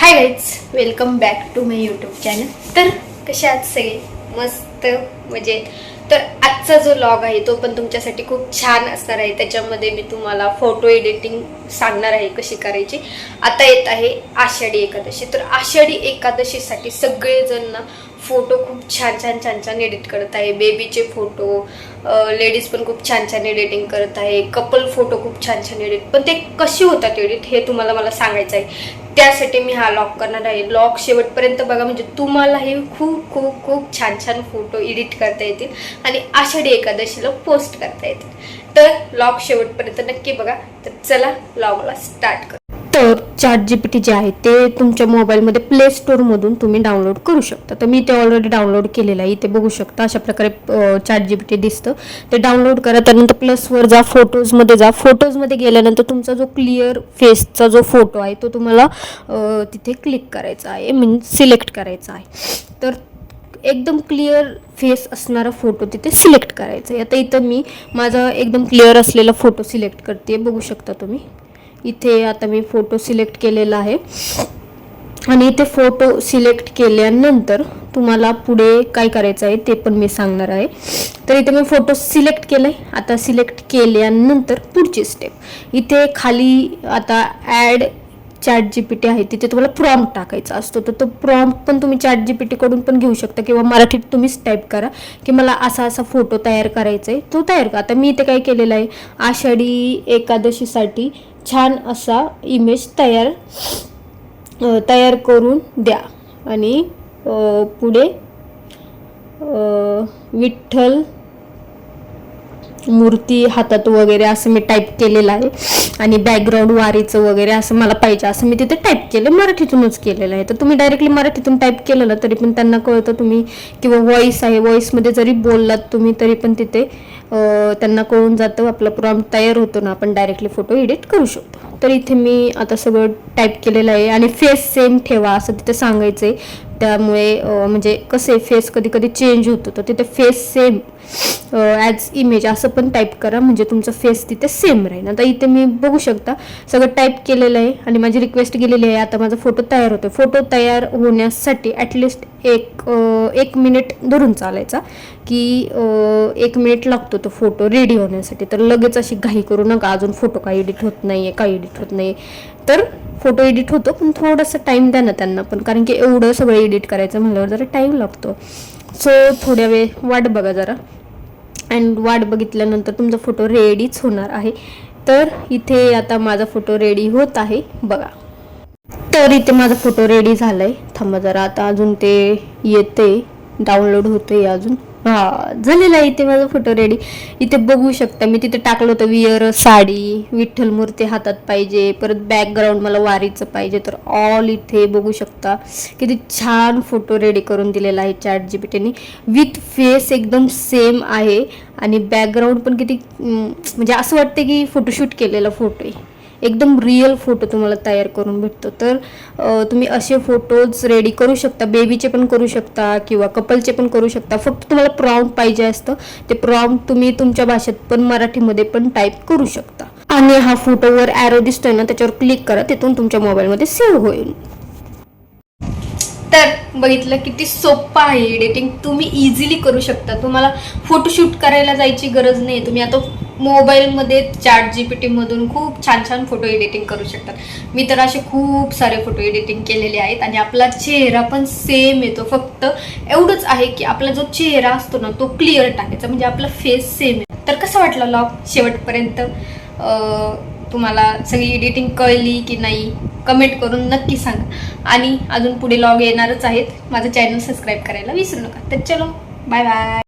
High guys, welcome back to my YouTube channel. तर कसे आहात सगळे? मस्त म्हणजे तर आजचा जो व्लॉग आहे तो पण तुमच्यासाठी खूप छान असणार आहे. त्याच्यामध्ये मी तुम्हाला फोटो एडिटिंग सांगणार आहे कशी करायची. आता येत आहे आषाढी एकादशी. तर आषाढी एकादशीसाठी सगळेजण ना फोटो खूप छान छान छान छान एडिट करत आहे. बेबीचे फोटो, लेडीज पण खूप छान छान एडिटिंग करत आहे. कपल फोटो खूप छान छान एडिट, पण ते कशी होतात एडिट हे तुम्हाला मला सांगायचं आहे. त्यासाठी मी हा व्लॉग करणार आहे. व्लॉग शेवटपर्यंत बघा, म्हणजे तुम्हाला हे खूप खूप खूप छान छान फोटो एडिट करता येतील आणि आषाढी एकादशीला पोस्ट करता येतील. तर व्लॉग शेवटपर्यंत नक्की बघा. तर चला व्लॉगला स्टार्ट करू. तर ChatGPT जे आहे ते तुमच्या मोबाईलमध्ये प्ले स्टोअरमधून तुम्ही डाउनलोड करू शकता. तर मी ते ऑलरेडी डाउनलोड केलेलं आहे. इथे बघू शकता अशा प्रकारे ChatGPT दिसतं. ते डाउनलोड करा. त्यानंतर प्लसवर जा, फोटोजमध्ये जा. फोटोजमध्ये गेल्यानंतर तुमचा जो क्लिअर फेसचा जो फोटो आहे तो तुम्हाला तिथे क्लिक करायचा आहे, मीन्स सिलेक्ट करायचा आहे. तर एकदम क्लिअर फेस असणारा फोटो तिथे सिलेक्ट करायचा आहे. आता इथं मी माझा एकदम क्लिअर असलेला फोटो सिलेक्ट करते. बघू शकता तुम्ही इथे. आता मी फोटो सिलेक्ट केलेला आहे आणि इथे फोटो सिलेक्ट केल्यानंतर तुम्हाला पुढे काय करायचं आहे ते पण मी सांगणार आहे. तर इथे मी फोटो सिलेक्ट केला आहे. आता सिलेक्ट केल्यानंतर पुढची स्टेप इथे खाली आता ॲड ChatGPT आहे, तिथे तुम्हाला प्रॉम्प्ट टाकायचा असतो. तर तो प्रॉम्प्ट पण तुम्ही ChatGPT कडून पण घेऊ शकता किंवा मराठीत तुम्हीच टाईप करा की मला असा असा फोटो तयार करायचा आहे, तो तयार करा. आता मी इथे काय केलेलं आहे, आषाढी एकादशीसाठी छान असा इमेज तयार करून द्या आणि पुढे विठ्ठल मूर्ती हातात वगैरे असं मी टाईप केलेलं आहे आणि बॅकग्राऊंड वारीचं वगैरे असं मला पाहिजे असं मी तिथे टाईप केलं, मराठीतूनच केलेलं आहे. तर तुम्ही डायरेक्टली मराठीतून टाईप केलं ना तरी पण त्यांना कळतं. तुम्ही किंवा व्हॉईस आहे, व्हॉईसमध्ये जरी बोललात तुम्ही तरी पण तिथे त्यांना कळून जातं. आपला प्रॉम्प्ट तयार होतो ना, आपण डायरेक्टली फोटो एडिट करू शकतो. तर इथे मी आता सगळं टाईप केलेलं आहे आणि फेस सेम ठेवा असं तिथे सांगायचं आहे. त्यामुळे म्हणजे कसं फेस कधी कधी चेंज होतो, तर तिथे फेस सेम ॲज इमेज असं पण टाईप करा, म्हणजे तुमचा फेस तिथे सेम राहील. आता इथे मी बघू शकता सगळं टाईप केलेलं आहे आणि माझी रिक्वेस्ट गेलेली आहे. आता माझा फोटो तयार होतो. फोटो तयार होण्यासाठी ॲटलिस्ट एक मिनिट धरून चालायचा की 1 मिनिट लागतो तो फोटो रेडी होण्यासाठी. तर लगेच अशी घाई करू नका, अजून फोटो काही एडिट होत नाही आहे, काही एडिट होत नाही. तर फोटो एडिट होतो पण थोडंसं टाईम द्या ना त्यांना पण, कारण की एवढं सगळं एडिट करायचं म्हटल्यावर जरा टाईम लागतो. सो थोड्या वेळ वाट बघा जरा, अँड वाट बघितल्यानंतर तुमचा फोटो रेडीच होणार आहे. तर इथे आता माझा फोटो रेडी होत आहे बघा. तर इथे माझा फोटो रेडी झाला आहे. थांबा जरा, आता अजून ते येते, डाउनलोड होते अजून. झालेला आहे इथे माझा फोटो रेडी. इथे बघू शकता मी तिथे टाकलं होतं वियर साडी, विठ्ठल मूर्ती हातात पाहिजे, परत बॅकग्राऊंड मला वारीचं पाहिजे. तर ऑल इथे बघू शकता किती छान फोटो रेडी करून दिलेला आहे ChatGPTने. विथ फेस एकदम सेम आहे आणि बॅकग्राऊंड पण किती म्हणजे असं वाटतं की फोटोशूट केलेला फोटो आहे. एकदम रिअल फोटो तुम्हाला तयार करून भेटतो. तर तुम्ही असे फोटोज रेडी करू शकता. बेबीचे पण करू शकता किंवा कपलचे पण करू शकता. फक्त तुम्हाला प्रॉम्प्ट पाहिजे असतं. ते प्रॉम्प्ट तुम्ही तुमच्या भाषेत पण मराठीमध्ये पण टाईप करू शकता. आणि हा फोटोवर ॲरो दिसतोय ना, त्याच्यावर क्लिक करा, तिथून तुमच्या मोबाईलमध्ये सेव्ह होईल. तर बघितलं किती सोपं आहे एडिटिंग, तुम्ही इझिली करू शकता. तुम्हाला फोटोशूट करायला जायची गरज नाही. तुम्ही आता मोबाईलमध्ये ChatGPT मधून खूप छान छान फोटो एडिटिंग करू शकतात. मी तर असे खूप सारे फोटो एडिटिंग केलेले आहेत आणि आपला चेहरा पण सेम येतो. फक्त एवढंच आहे की आपला जो चेहरा असतो ना तो क्लिअर टाकायचा, म्हणजे आपला फेस सेम आहे. तर कसं वाटलं व्लॉग शेवटपर्यंत? तुम्हाला सगळी एडिटिंग कळली की नाही कमेंट करून नक्की सांगा. आणि अजून पुढे व्लॉग येणारच आहेत. माझं चॅनल सबस्क्राईब करायला विसरू नका. तर चलो, बाय बाय.